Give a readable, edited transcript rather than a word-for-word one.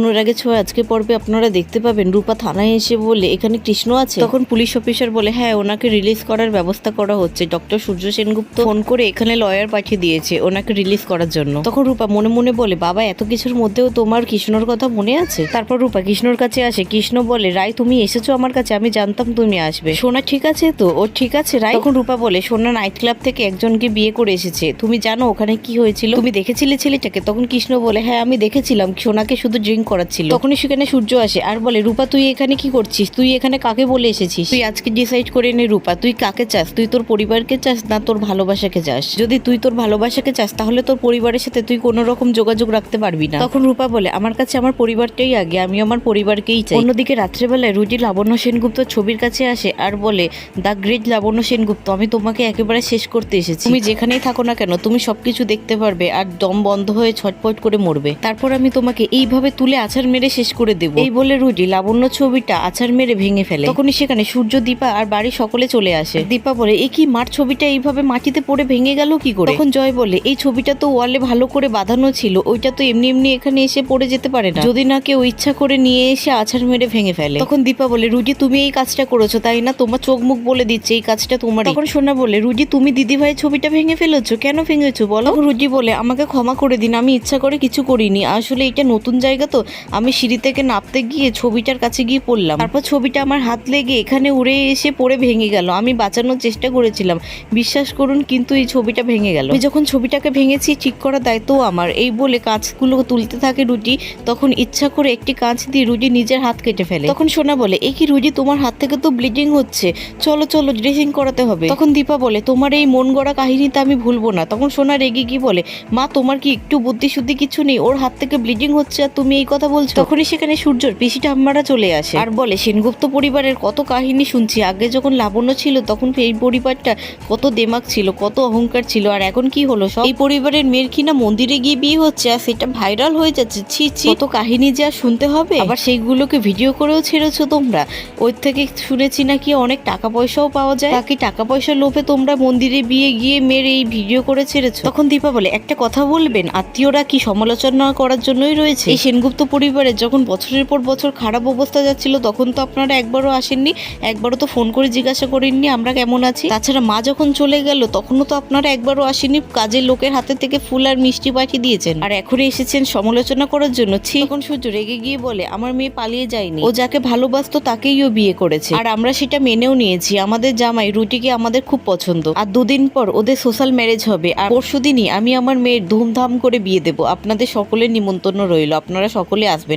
অনুরাগের ছোঁয়া আজকে পর্বে আপনারা দেখতে পাবেন রূপা থানায় এসে বলে এখানে কৃষ্ণ আছে। তখন পুলিশ অফিসার বলে হ্যাঁ ওনাকে রিলিজ করার ব্যবস্থা করা হচ্ছে। ডক্টর সূর্য সেনগুপ্ত ফোন করে এখানে লয়ার পাঠিয়ে দিয়েছে ওনাকে রিলিজ করার জন্য। তখন রূপা মনে মনে বলে বাবা এত কিছুর মধ্যেও তোমার কৃষ্ণর কথা মনে আছে। তারপর রূপা কৃষ্ণর কাছে আসে। কৃষ্ণ বলে রায় তুমি এসেছো আমার কাছে, আমি জানতাম তুমি আসবে। সোনা ঠিক আছে তো? ও ঠিক আছে রায়। তখন রূপা বলে সোনা নাইট ক্লাব থেকে একজনকে বিয়ে করে এসেছে, তুমি জানো ওখানে কি হয়েছিল? তুমি দেখেছিলে ছেলেটাকে? তখন কৃষ্ণ বলে হ্যাঁ আমি দেখেছিলাম, সোনাকে শুধু ড্রিঙ্ক করাচ্ছিল। তখনই সেখানে সূর্য আসে আর বলে রূপা তুই এখানে কি করছিস? তুই এখানে কাকে বলে এসেছিস? তুই আজকে ডিসাইড করে নে রূপা, তুই কাকে চাস? তুই তোর পরিবারকে চাস না তোর ভালোবাসাকে চাস? যদি তুই তোর ভালোবাসাকে চাস তাহলে তোর পরিবারের সাথে তুই কোনো রকম যোগাযোগ রাখতে পারবি না। তখন রূপা বলে আমার কাছে আমার পরিবারটাই আগে, আমি আমার পরিবারকেই চাই। অন্যদিকে রাত্রেবেলায় রুজি লাবণ্য সেনগুপ্ত ছবির কাছে আসে আর বলে দ্য গ্রেট লাবণ্য সেনগুপ্ত, আমি তোমাকে একেবারে শেষ করতে এসেছি। তুমি যেখানেই থাকো না কেন তুমি সবকিছু দেখতে পারবে আর দম বন্ধ হয়ে ছটপট করে মরবে। তারপর আমি তোমাকে এইভাবে তুলে আছাড় মেরে শেষ করে দেবো। এই বলে রুজি লাবণ্য ছবিটা আছাড় মেরে ভেঙে ফেলে। তখনই সেখানে সূর্য, দীপা আর বাড়ির সকলে চলে আসে। দীপা বলে এ কি মার ছবিটা এইভাবে মাটিতে পড়ে ভেঙে গেল কি করে? তখন জয় বলে এই ছবিটা তো ওয়ালে ভালো করে বাঁধানো ছিল, ওইটা তো এমনি এমনি এখানে এসে পড়ে যেতে পারে না, যদি না কেউ ইচ্ছা করে নিয়ে এসে আছাড় মেরে ভেঙে ফেলে। তখন দীপা বলে রুজি তুমি এই কাজটা করেছো তাই না? তোমার চোখ মুখ বলে দিচ্ছে এই কাজটা তোমার। তখন সোনা বলে রুজি তুমি দিদিভাই ছবিটা ভেঙে ফেলেছো, কেন ভেঙেছো বলো? রুজি বলে আমাকে ক্ষমা করে দিন, আমি ইচ্ছা করে কিছু করিনি, আসলে এটা নতুন জায়গা তো আমি সিঁড়ি থেকে নামতে গিয়ে ছবিটার কাছে গিয়ে পড়লাম, তারপর ছবিটা আমার হাত লেগে এখানে উড়ে এসে পড়ে ভেঙে গেল, আমি বাঁচানোর চেষ্টা করেছিলাম বিশ্বাস করুন, কিন্তু এই ছবিটা ভেঙে গেল। আমি যখন ছবিটাকে ভেঙেছি ঠিক করার দায়িত্ব আমার। এই বলে কাঁচগুলো তুলতে থাকে রুজি, তখন ইচ্ছা করে একটি কাঁচ দিয়ে রুজি নিজের হাত কেটে ফেলে। তখন সোনা বলে এই কি রুজি তোমার হাত থেকে তো ব্লিডিং হচ্ছে, চলো চলো ড্রেসিং করাতে হবে। তখন দীপা বলে তোমার এই মন গড়া কাহিনীতে আমি ভুলবো না। তখন সোনা রেগে গিয়ে বলে মা তোমার কি একটু বুদ্ধি শুদ্ধি কিছু নেই? ওর হাত থেকে ব্লিডিং হচ্ছে আর তুমি এই কথা বলছো? তখনই সেখানে সূর্যর পিসিটা আম্মারা চলে আসে আর বলে সেনগুপ্ত পরিবারের কত কাহিনী শুনছি, আগে যখন লাবণ্য ছিল তখন এই পরিবারটা কত দেমাগ ছিল, কত অহংকার ছিল, আর এখন কি হলো সব? এই পরিবারের মেয়ের কিনা মন্দিরে গিয়ে বিয়ে হচ্ছে আর সেটা ভাইরাল হয়ে যাচ্ছে। ছি ছি, কত কাহিনী যা শুনতে হবে, আবার সেইগুলোকে ভিডিও করেও ছেড়েছো তোমরা। ওই থেকে শুনেছি নাকি অনেক টাকা পয়সাও পাওয়া যায়, বাকি টাকা পয়সার লোভে তোমরা মন্দিরে বিয়ে গিয়ে মেয়ের এই ভিডিও করে ছেড়েছো। তখন দীপা বলে একটা কথা বলবেন, আত্মীয়রা কি সমালোচনা করার জন্যই রয়েছে? এই সেনগুপ্ত পরিবারের যখন বছরের পর বছর খারাপ অবস্থা যাচ্ছিল তখন তো আপনারা একবারও আসেননি, একবারও তো ফোন করে জিজ্ঞাসা করেননি আমরা কেমন আছি। তাছাড়া মা যখন চলে গেল তখনও তো আপনারা একবারও আসেননি, কাজের লোকের হাতে থেকে ফুল আর মিষ্টি পাঠিয়ে দিয়েছেন, আর এখন এসেছেন সমালোচনা করার জন্য। ছি। তখন সূর্য রেগে গিয়ে বলে আমার মেয়ে পালিয়ে যায়নি, ও যাকে ভালোবাসতো তাকেই ও বিয়ে করেছে, আর আমরা সেটা মেনেও নিয়েছি। আমাদের জামাই রুটিকে আমাদের খুব পছন্দ, আর দুদিন পর ওদের সোশ্যাল ম্যারেজ হবে, আর পরশুদিনই আমি আমার মেয়ের ধুমধাম করে বিয়ে দেবো। আপনাদের সকলের নিমন্ত্রণ রইল, আপনারা সকলে আসবেন।